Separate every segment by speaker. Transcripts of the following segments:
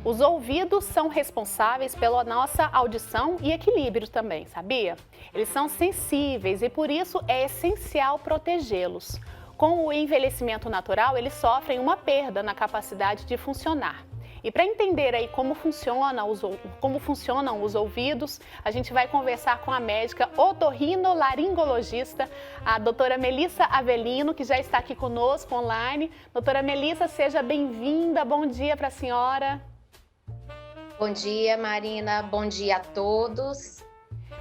Speaker 1: Os ouvidos são responsáveis pela nossa audição e equilíbrio também, sabia? Eles são sensíveis e por isso é essencial protegê-los. Com o envelhecimento natural, eles sofrem uma perda na capacidade de funcionar. E para entender aí como funcionam os ouvidos, a gente vai conversar com a médica otorrinolaringologista, a doutora Melissa Avelino, que já está aqui conosco online. Doutora Melissa, seja bem-vinda. Bom dia para a senhora.
Speaker 2: Bom dia, Marina. Bom dia a todos.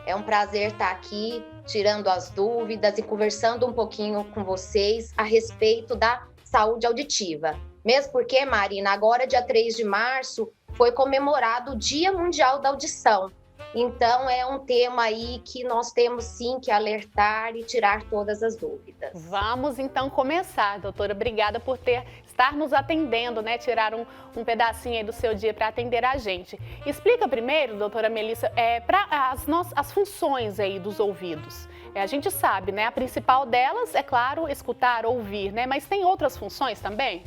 Speaker 2: É um prazer estar aqui, tirando as dúvidas e conversando um pouquinho com vocês a respeito da saúde auditiva. Mesmo porque, Marina, agora, dia 3 de março, foi comemorado o Dia Mundial da Audição. Então, é um tema aí que nós temos sim que alertar e tirar todas as dúvidas.
Speaker 1: Vamos então começar, doutora. Obrigada por estar nos atendendo, né? Tirar um pedacinho aí do seu dia para atender a gente. Explica primeiro, doutora Melissa, para as funções aí dos ouvidos. A gente sabe, né? A principal delas é, claro, escutar, ouvir, né? Mas tem outras funções também?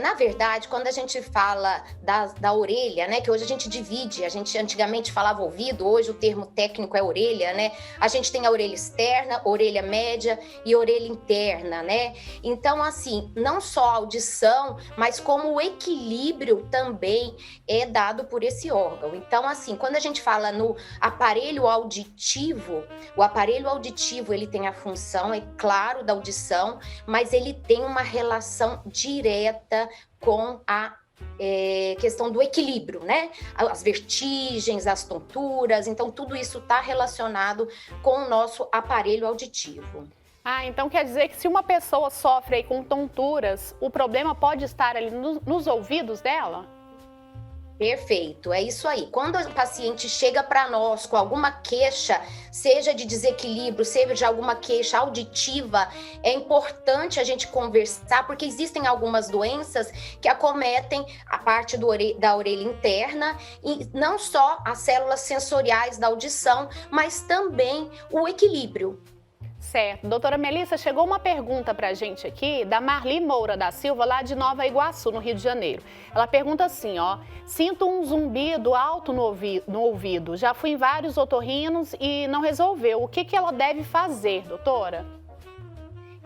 Speaker 2: Na verdade, quando a gente fala da orelha, né, que hoje a gente divide, a gente antigamente falava ouvido, hoje o termo técnico é orelha, né? A gente tem a orelha externa, orelha média e orelha interna, né? Então, assim, não só a audição, mas como o equilíbrio também é dado por esse órgão. Então, assim, quando a gente fala no aparelho auditivo, o aparelho auditivo, ele tem a função, é claro, da audição, mas ele tem uma relação direta com a questão do equilíbrio, né? As vertigens, as tonturas, então tudo isso está relacionado com o nosso aparelho auditivo.
Speaker 1: Então quer dizer que se uma pessoa sofre aí com tonturas, o problema pode estar ali nos ouvidos dela?
Speaker 2: Perfeito, é isso aí. Quando o paciente chega para nós com alguma queixa, seja de desequilíbrio, seja de alguma queixa auditiva, é importante a gente conversar, porque existem algumas doenças que acometem a parte da orelha interna, e não só as células sensoriais da audição, mas também o equilíbrio.
Speaker 1: Certo. Doutora Melissa, chegou uma pergunta para a gente aqui da Marli Moura da Silva, lá de Nova Iguaçu, no Rio de Janeiro. Ela pergunta assim, ó: sinto um zumbido alto no ouvido, já fui em vários otorrinos e não resolveu. O que ela deve fazer, doutora?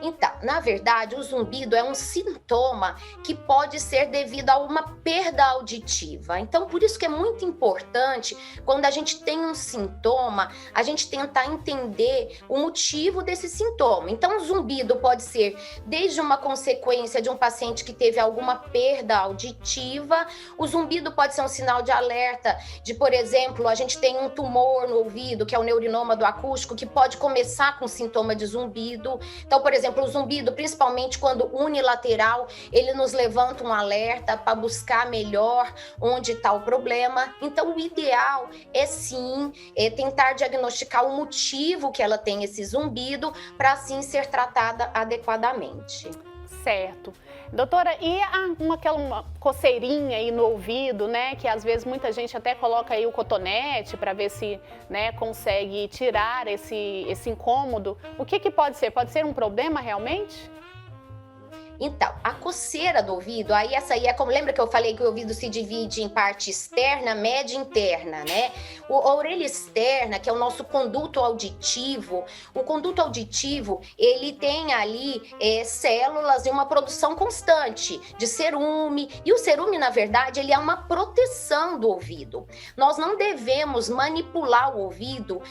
Speaker 2: Então, na verdade, o zumbido é um sintoma que pode ser devido a uma perda auditiva. Então, por isso que é muito importante, quando a gente tem um sintoma, a gente tentar entender o motivo desse sintoma. Então, o zumbido pode ser desde uma consequência de um paciente que teve alguma perda auditiva, o zumbido pode ser um sinal de alerta de, por exemplo, a gente tem um tumor no ouvido, que é o neurinoma do acústico, que pode começar com sintoma de zumbido. Então, por exemplo, o zumbido, principalmente quando unilateral, ele nos levanta um alerta para buscar melhor onde está o problema. Então, o ideal é sim tentar diagnosticar o motivo que ela tem esse zumbido para assim ser tratada adequadamente.
Speaker 1: Certo. Doutora, e aquela coceirinha aí no ouvido, né? Que às vezes muita gente até coloca aí o cotonete para ver se, né, consegue tirar esse incômodo. O que pode ser? Pode ser um problema realmente?
Speaker 2: Então, a coceira do ouvido, aí essa aí é como, lembra que eu falei que o ouvido se divide em parte externa, média e interna, né? A orelha externa, que é o nosso conduto auditivo, o conduto auditivo, ele tem ali células e uma produção constante de cerume, e o cerume, na verdade, ele é uma proteção do ouvido. Nós não devemos manipular o ouvido,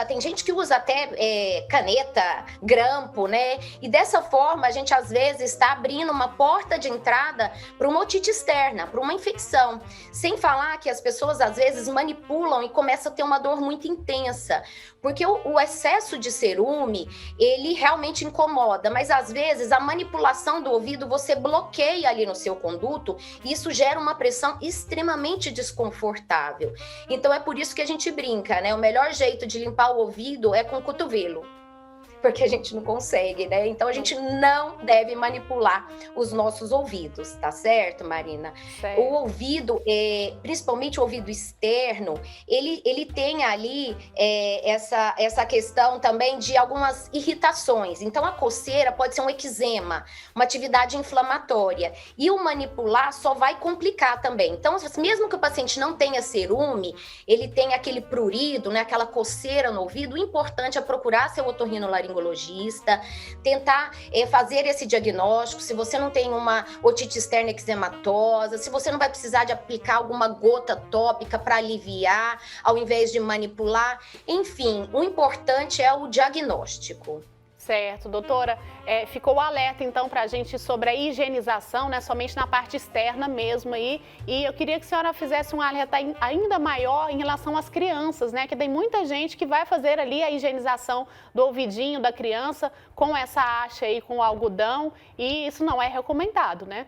Speaker 2: tem gente que usa até caneta, grampo, né? E dessa forma, a gente às vezes está abrindo uma porta de entrada para uma otite externa, para uma infecção. Sem falar que as pessoas às vezes manipulam e começam a ter uma dor muito intensa, porque o excesso de cerume, ele realmente incomoda, mas às vezes a manipulação do ouvido você bloqueia ali no seu conduto e isso gera uma pressão extremamente desconfortável. Então é por isso que a gente brinca, né? O melhor jeito de limpar o ouvido é com o cotovelo. porque a gente não consegue, né? Então a gente não deve manipular os nossos ouvidos, tá certo, Marina?
Speaker 1: Certo.
Speaker 2: O ouvido, principalmente o ouvido externo, ele tem ali essa questão também de algumas irritações. Então a coceira pode ser um eczema, uma atividade inflamatória. E o manipular só vai complicar também. Então, mesmo que o paciente não tenha cerume, ele tem aquele prurido, né, aquela coceira no ouvido, o importante é procurar seu otorrinolaringologista, tentar fazer esse diagnóstico, se você não tem uma otite externa eczematosa, se você não vai precisar de aplicar alguma gota tópica para aliviar, ao invés de manipular. Enfim, o importante é o diagnóstico.
Speaker 1: Certo, doutora, ficou o alerta então para a gente sobre a higienização, né, somente na parte externa mesmo aí, e eu queria que a senhora fizesse um alerta ainda maior em relação às crianças, né, que tem muita gente que vai fazer ali a higienização do ouvidinho da criança com essa haste aí, com o algodão, e isso não é recomendado, né?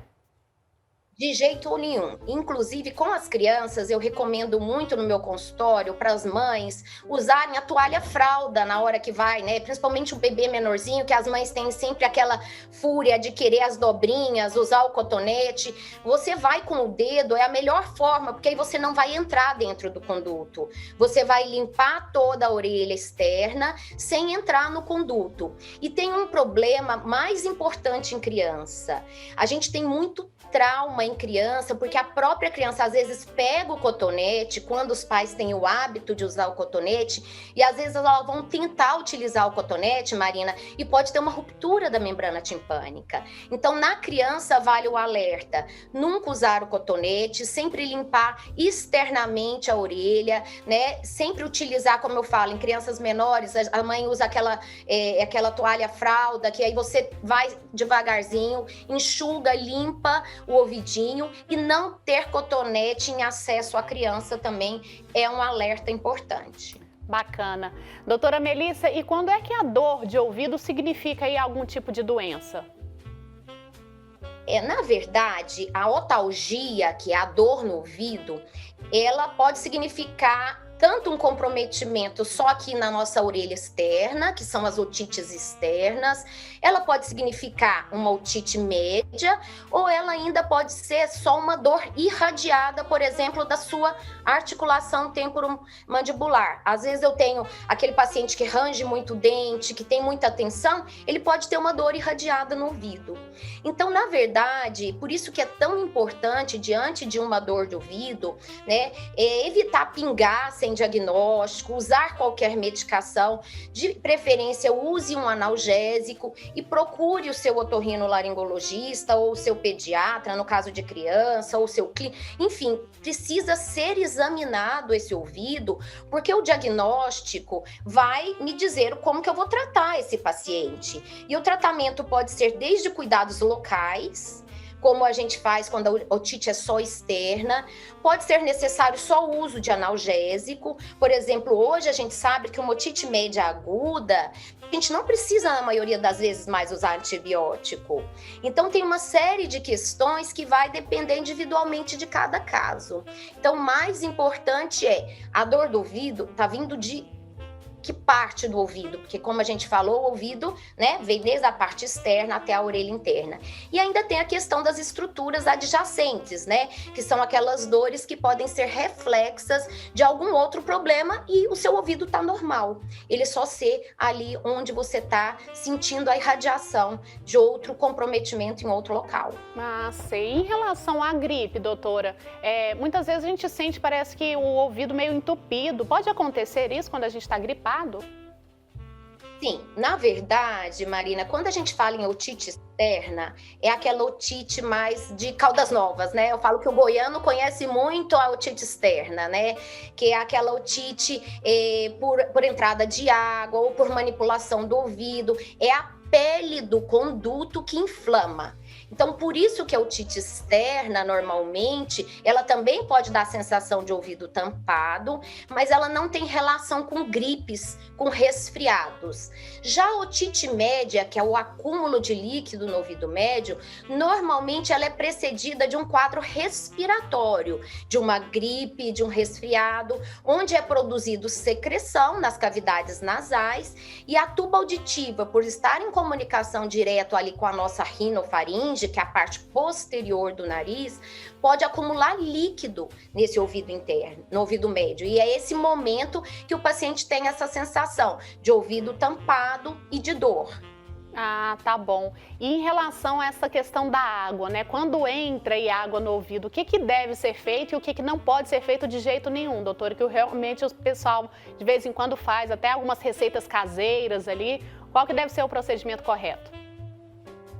Speaker 2: De jeito nenhum. Inclusive, com as crianças, eu recomendo muito no meu consultório para as mães usarem a toalha fralda na hora que vai, né? Principalmente o bebê menorzinho, que as mães têm sempre aquela fúria de querer as dobrinhas, usar o cotonete. Você vai com o dedo, é a melhor forma, porque aí você não vai entrar dentro do conduto. Você vai limpar toda a orelha externa sem entrar no conduto. E tem um problema mais importante em criança. A gente tem muito trauma em criança, porque a própria criança às vezes pega o cotonete, quando os pais têm o hábito de usar o cotonete, e às vezes elas vão tentar utilizar o cotonete, Marina, e pode ter uma ruptura da membrana timpânica. Então, na criança, vale o alerta: nunca usar o cotonete, sempre limpar externamente a orelha, né? Sempre utilizar, como eu falo, em crianças menores, a mãe usa aquela toalha fralda, que aí você vai devagarzinho, enxuga, limpa o ouvidinho, e não ter cotonete em acesso à criança também é um alerta importante.
Speaker 1: Bacana. Doutora Melissa, e quando é que a dor de ouvido significa aí algum tipo de doença?
Speaker 2: Na verdade, a otalgia, que é a dor no ouvido, ela pode significar tanto um comprometimento só aqui na nossa orelha externa, que são as otites externas, ela pode significar uma otite média, ou ela ainda pode ser só uma dor irradiada, por exemplo, da sua articulação temporomandibular. Às vezes eu tenho aquele paciente que range muito o dente, que tem muita tensão, ele pode ter uma dor irradiada no ouvido. Então, na verdade, por isso que é tão importante, diante de uma dor de ouvido, né, evitar pingar sem diagnóstico, usar qualquer medicação, de preferência use um analgésico e procure o seu otorrinolaringologista ou o seu pediatra, no caso de criança, ou o seu clínico, enfim, precisa ser examinado esse ouvido, porque o diagnóstico vai me dizer como que eu vou tratar esse paciente. E o tratamento pode ser desde cuidados locais, como a gente faz quando a otite é só externa, pode ser necessário só o uso de analgésico. Por exemplo, hoje a gente sabe que uma otite média aguda, a gente não precisa, na maioria das vezes, mais usar antibiótico. Então, tem uma série de questões que vai depender individualmente de cada caso. Então, o mais importante é, a dor do ouvido está vindo de que parte do ouvido? Porque, como a gente falou, o ouvido, né, vem desde a parte externa até a orelha interna. E ainda tem a questão das estruturas adjacentes, né, que são aquelas dores que podem ser reflexas de algum outro problema e o seu ouvido está normal. Ele só ser ali onde você está sentindo a irradiação de outro comprometimento em outro local.
Speaker 1: Ah, sei. Em relação à gripe, doutora, muitas vezes a gente sente, parece que o ouvido meio entupido. Pode acontecer isso quando a gente está gripado?
Speaker 2: Sim, na verdade, Marina, quando a gente fala em otite externa, é aquela otite mais de Caldas Novas, né? Eu falo que o goiano conhece muito a otite externa, né? Que é aquela otite por entrada de água ou por manipulação do ouvido. É a pele do conduto que inflama. Então, por isso que a otite externa, normalmente, ela também pode dar a sensação de ouvido tampado, mas ela não tem relação com gripes, com resfriados. Já a otite média, que é o acúmulo de líquido no ouvido médio, normalmente ela é precedida de um quadro respiratório, de uma gripe, de um resfriado, onde é produzido secreção nas cavidades nasais e a tuba auditiva, por estar em comunicação direto ali com a nossa rinofaringe, que é a parte posterior do nariz, pode acumular líquido nesse ouvido interno, no ouvido médio. E é esse momento que o paciente tem essa sensação de ouvido tampado e de dor.
Speaker 1: Ah, tá bom. E em relação a essa questão da água, né? Quando entra aí água no ouvido, o que que deve ser feito e o que que não pode ser feito de jeito nenhum, doutora? Que realmente o pessoal de vez em quando faz até algumas receitas caseiras ali. Qual que deve ser o procedimento correto?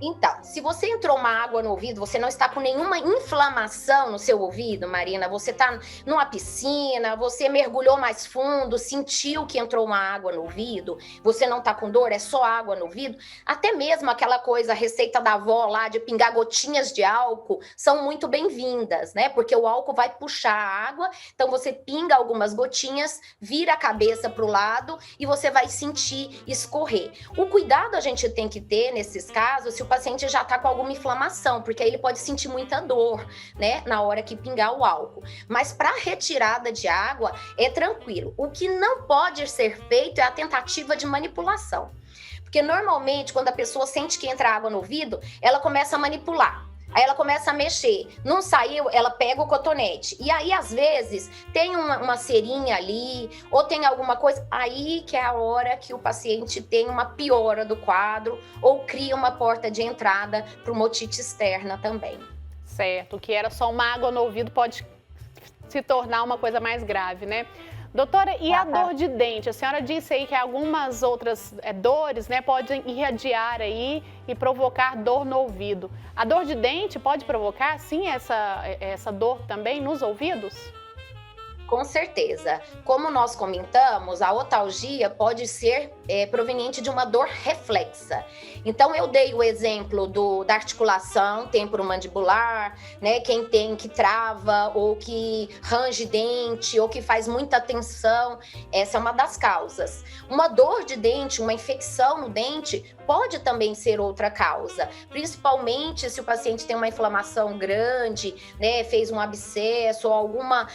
Speaker 2: Então, se você entrou uma água no ouvido, você não está com nenhuma inflamação no seu ouvido, Marina, você está numa piscina, você mergulhou mais fundo, sentiu que entrou uma água no ouvido, você não está com dor, é só água no ouvido, até mesmo aquela coisa, a receita da avó lá de pingar gotinhas de álcool, são muito bem-vindas, né? Porque o álcool vai puxar a água, então você pinga algumas gotinhas, vira a cabeça para o lado e você vai sentir escorrer. O cuidado a gente tem que ter nesses casos, se o paciente já está com alguma inflamação, porque aí ele pode sentir muita dor, né, na hora que pingar o álcool. Mas para retirada de água é tranquilo. O que não pode ser feito é a tentativa de manipulação. Porque normalmente quando a pessoa sente que entra água no ouvido, ela começa a manipular. Aí ela começa a mexer, não saiu, ela pega o cotonete. E aí, às vezes, tem uma cerinha ali, ou tem alguma coisa, aí que é a hora que o paciente tem uma piora do quadro, ou cria uma porta de entrada para uma otite externa também.
Speaker 1: Certo, que era só uma água no ouvido pode se tornar uma coisa mais grave, né? Doutora, e a dor de dente? A senhora disse aí que algumas outras dores, né, podem irradiar aí e provocar dor no ouvido. A dor de dente pode provocar, sim, essa dor também nos ouvidos?
Speaker 2: Com certeza. Como nós comentamos, a otalgia pode ser proveniente de uma dor reflexa. Então, eu dei o exemplo da articulação temporomandibular, né? Quem tem que trava ou que range dente ou que faz muita tensão, essa é uma das causas. Uma dor de dente, uma infecção no dente, pode também ser outra causa, principalmente se o paciente tem uma inflamação grande, né? Fez um abscesso ou alguma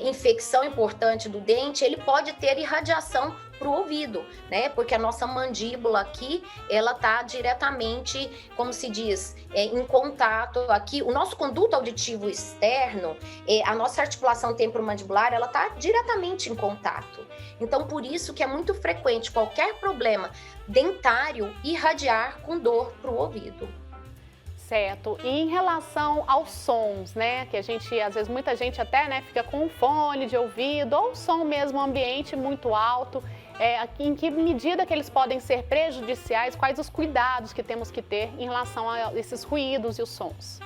Speaker 2: infecção importante do dente, ele pode ter irradiação para o ouvido, né? Porque a nossa mandíbula aqui, ela tá diretamente, como se diz, em contato aqui. O nosso conduto auditivo externo, a nossa articulação temporomandibular, ela tá diretamente em contato. Então, por isso que é muito frequente qualquer problema dentário irradiar com dor para o ouvido.
Speaker 1: Certo. E em relação aos sons, né? Que a gente, às vezes, muita gente até, né, fica com um fone de ouvido ou som mesmo ambiente muito alto. Em que medida que eles podem ser prejudiciais? Quais os cuidados que temos que ter em relação a esses ruídos e os sons?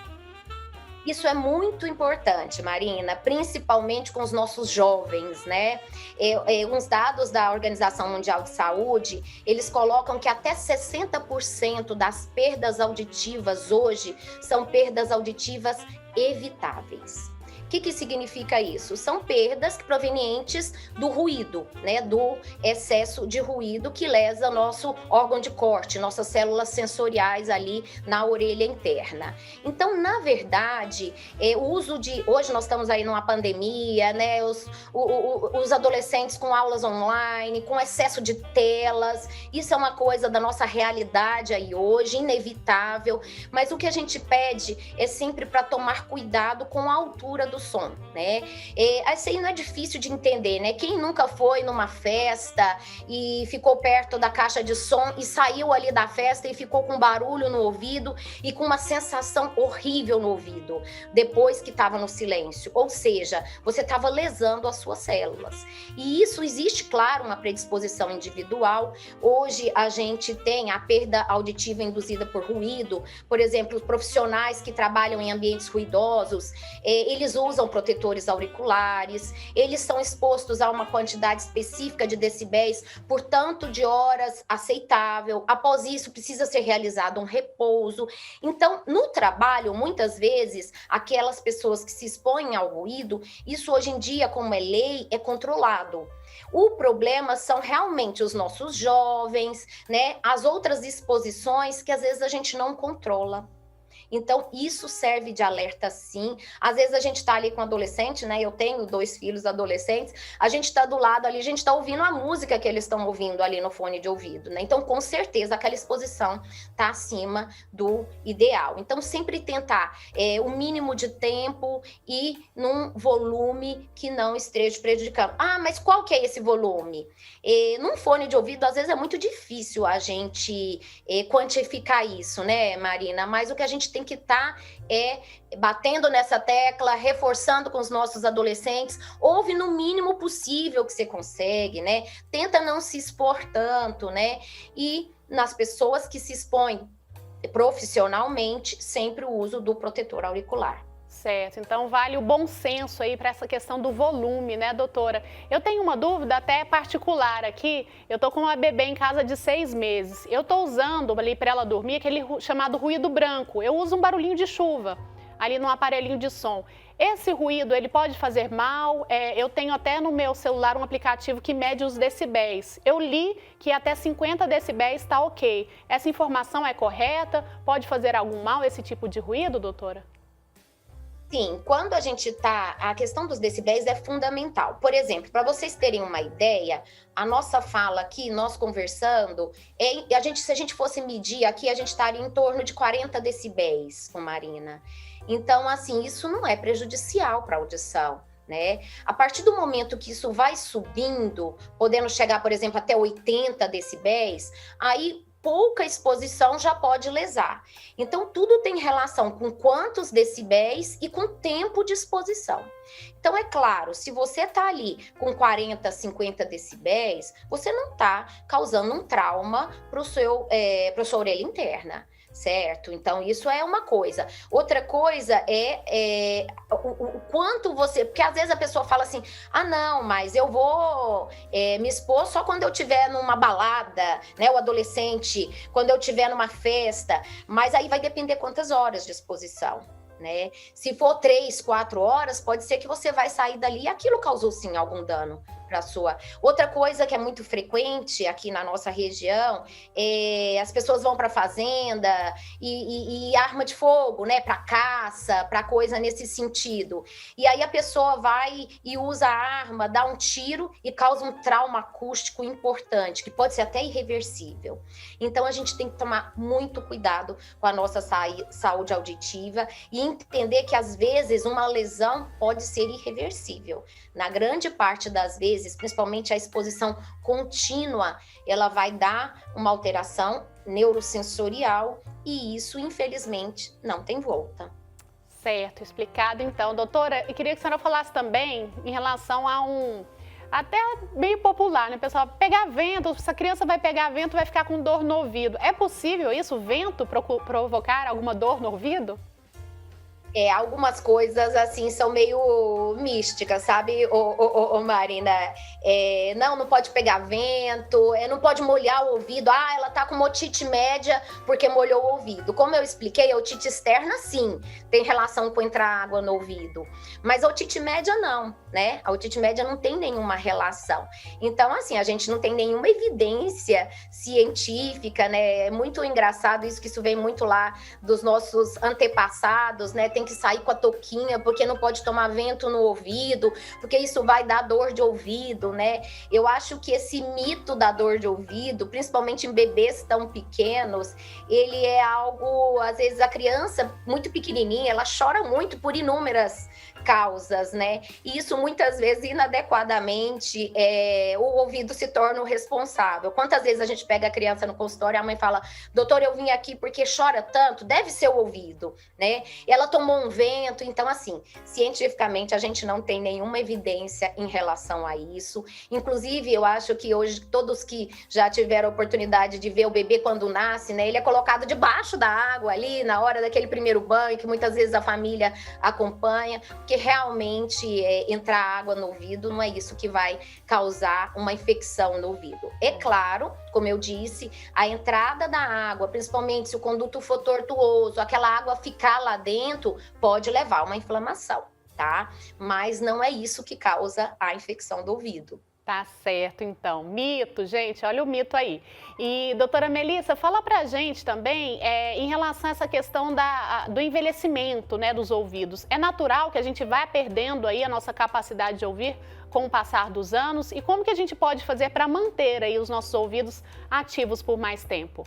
Speaker 2: Isso é muito importante, Marina, principalmente com os nossos jovens, né? Uns dados da Organização Mundial de Saúde, eles colocam que até 60% das perdas auditivas hoje são perdas auditivas evitáveis. O que significa isso? São perdas provenientes do ruído, né? Do excesso de ruído que lesa nosso órgão de corte, nossas células sensoriais ali na orelha interna. Então, na verdade, o uso de... Hoje nós estamos aí numa pandemia, né? Os adolescentes com aulas online, com excesso de telas, isso é uma coisa da nossa realidade aí hoje, inevitável, mas o que a gente pede é sempre para tomar cuidado com a altura do som, né? Isso aí não é difícil de entender, né? Quem nunca foi numa festa e ficou perto da caixa de som e saiu ali da festa e ficou com barulho no ouvido e com uma sensação horrível no ouvido, depois que estava no silêncio, ou seja, você estava lesando as suas células. E isso existe, claro, uma predisposição individual. Hoje a gente tem a perda auditiva induzida por ruído, por exemplo, os profissionais que trabalham em ambientes ruidosos, eles usam usam protetores auriculares, eles são expostos a uma quantidade específica de decibéis por tanto de horas aceitável. Após isso, precisa ser realizado um repouso. Então, no trabalho, muitas vezes, aquelas pessoas que se expõem ao ruído, isso hoje em dia, como é lei, é controlado. O problema são realmente os nossos jovens, né? As outras exposições que às vezes a gente não controla. Então, isso serve de alerta, sim. Às vezes a gente está ali com adolescente, né? Eu tenho 2 filhos adolescentes, a gente está do lado ali, a gente está ouvindo a música que eles estão ouvindo ali no fone de ouvido, né? Então, com certeza, aquela exposição está acima do ideal. Então, sempre tentar o mínimo de tempo e num volume que não esteja prejudicando. Ah, mas qual que é esse volume? Num fone de ouvido, às vezes é muito difícil a gente quantificar isso, né, Marina? Mas o que a gente tem que estar batendo nessa tecla, reforçando com os nossos adolescentes, ouve no mínimo possível que você consegue, né? Tenta não se expor tanto, né? E nas pessoas que se expõem profissionalmente, sempre o uso do protetor auricular.
Speaker 1: Certo, então vale o bom senso aí para essa questão do volume, né, doutora? Eu tenho uma dúvida até particular aqui, eu tô com uma bebê em casa de 6 meses, eu tô usando ali para ela dormir aquele chamado ruído branco, eu uso um barulhinho de chuva ali no aparelhinho de som. Esse ruído, ele pode fazer mal? Eu tenho até no meu celular um aplicativo que mede os decibéis. Eu li que até 50 decibéis está ok. Essa informação é correta? Pode fazer algum mal esse tipo de ruído, doutora?
Speaker 2: Sim, quando a gente a questão dos decibéis é fundamental. Por exemplo, para vocês terem uma ideia, a nossa fala aqui, nós conversando, se a gente fosse medir aqui, a gente estaria em torno de 40 decibéis com Marina. Então, assim, isso não é prejudicial para a audição, né? A partir do momento que isso vai subindo, podendo chegar, por exemplo, até 80 decibéis, aí pouca exposição já pode lesar. Então, tudo tem relação com quantos decibéis e com tempo de exposição. Então, é claro, se você está ali com 40, 50 decibéis, você não está causando um trauma para sua orelha interna. Certo? Então, isso é uma coisa. Outra coisa é o quanto você... Porque às vezes a pessoa fala assim, ah, não, mas eu vou me expor só quando eu estiver numa balada, né? O adolescente, quando eu estiver numa festa. Mas aí vai depender quantas horas de exposição, né? Se for 3, 4 horas, pode ser que você vai sair dali e aquilo causou, sim, algum dano para sua. Outra coisa que é muito frequente aqui na nossa região as pessoas vão para fazenda e arma de fogo, né, para caça, para coisa nesse sentido. E aí a pessoa vai e usa a arma, dá um tiro e causa um trauma acústico importante, que pode ser até irreversível. Então a gente tem que tomar muito cuidado com a nossa saúde auditiva e entender que às vezes uma lesão pode ser irreversível. Na grande parte das vezes, principalmente a exposição contínua, ela vai dar uma alteração neurosensorial e isso, infelizmente, não tem volta.
Speaker 1: Certo, explicado então. Doutora, eu queria que a senhora falasse também em relação a até bem popular, né, pessoal? Pegar vento, se a criança vai pegar vento, vai ficar com dor no ouvido. É possível isso, vento, provocar alguma dor no ouvido?
Speaker 2: Algumas coisas, assim, são meio místicas, sabe, Marina? Não pode pegar vento, não pode molhar o ouvido. Ah, ela tá com uma otite média porque molhou o ouvido. Como eu expliquei, a otite externa, sim, tem relação com entrar água no ouvido. Mas a otite média, não, né? A otite média não tem nenhuma relação. Então, assim, a gente não tem nenhuma evidência científica, né? É muito engraçado isso, que isso vem muito lá dos nossos antepassados, né? Tem que sair com a touquinha, porque não pode tomar vento no ouvido, porque isso vai dar dor de ouvido, né? Eu acho que esse mito da dor de ouvido, principalmente em bebês tão pequenos, ele é algo, às vezes a criança muito pequenininha, ela chora muito por inúmeras causas, né? E isso muitas vezes inadequadamente o ouvido se torna o responsável. Quantas vezes a gente pega a criança no consultório e a mãe fala, doutor, eu vim aqui porque chora tanto, deve ser o ouvido, né? E ela tomou um vento, então assim, cientificamente a gente não tem nenhuma evidência em relação a isso. Inclusive, eu acho que hoje todos que já tiveram a oportunidade de ver o bebê quando nasce, né? Ele é colocado debaixo da água ali na hora daquele primeiro banho, que muitas vezes a família acompanha, porque realmente entrar água no ouvido não é isso que vai causar uma infecção no ouvido. É claro, como eu disse, a entrada da água, principalmente se o conduto for tortuoso, aquela água ficar lá dentro, pode levar a uma inflamação, tá? Mas não é isso que causa a infecção do ouvido.
Speaker 1: Tá certo, então. Mito, gente, olha o mito aí. E, doutora Melissa, fala pra gente também em relação a essa questão do envelhecimento, né, dos ouvidos. É natural que a gente vá perdendo aí a nossa capacidade de ouvir com o passar dos anos? E como que a gente pode fazer para manter aí os nossos ouvidos ativos por mais tempo?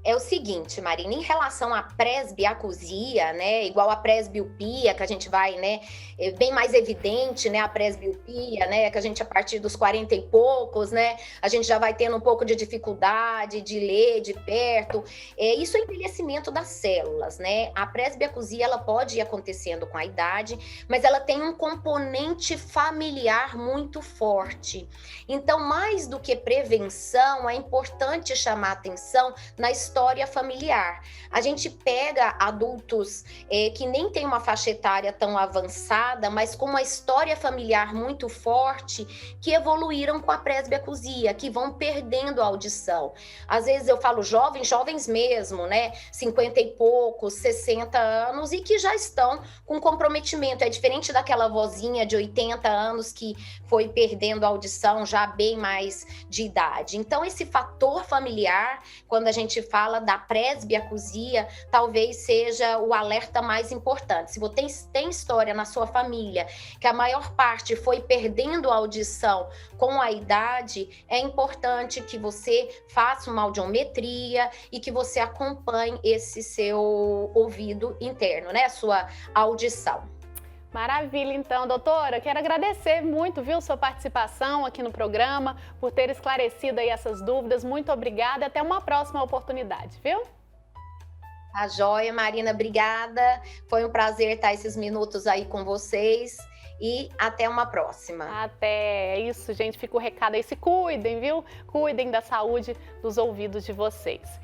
Speaker 2: É o seguinte, Marina, em relação à presbiacusia, né, igual a presbiopia, que a gente vai, né, é bem mais evidente, né, a presbiopia, né, que a gente a partir dos 40 e poucos, né, a gente já vai tendo um pouco de dificuldade de ler de perto, isso é envelhecimento das células, né, a presbiacusia, ela pode ir acontecendo com a idade, mas ela tem um componente familiar muito forte, então mais do que prevenção, é importante chamar atenção na história familiar. A gente pega adultos que nem tem uma faixa etária tão avançada, mas com uma história familiar muito forte, que evoluíram com a presbiacusia, que vão perdendo a audição. Às vezes eu falo jovens mesmo, né? 50 e poucos, 60 anos, e que já estão com comprometimento. É diferente daquela vozinha de 80 anos que foi perdendo a audição já bem mais de idade. Então, esse fator familiar, quando a gente fala da presbiacusia, talvez seja o alerta mais importante. Se você tem história na sua família que a maior parte foi perdendo a audição com a idade, é importante que você faça uma audiometria e que você acompanhe esse seu ouvido interno, né? A sua audição.
Speaker 1: Maravilha, então, doutora. Quero agradecer muito, viu, sua participação aqui no programa, por ter esclarecido aí essas dúvidas. Muito obrigada. Até uma próxima oportunidade, viu?
Speaker 2: Tá joia, Marina, obrigada. Foi um prazer estar esses minutos aí com vocês e até uma próxima.
Speaker 1: Até, é isso, gente. Fica o recado aí. Se cuidem, viu? Cuidem da saúde dos ouvidos de vocês.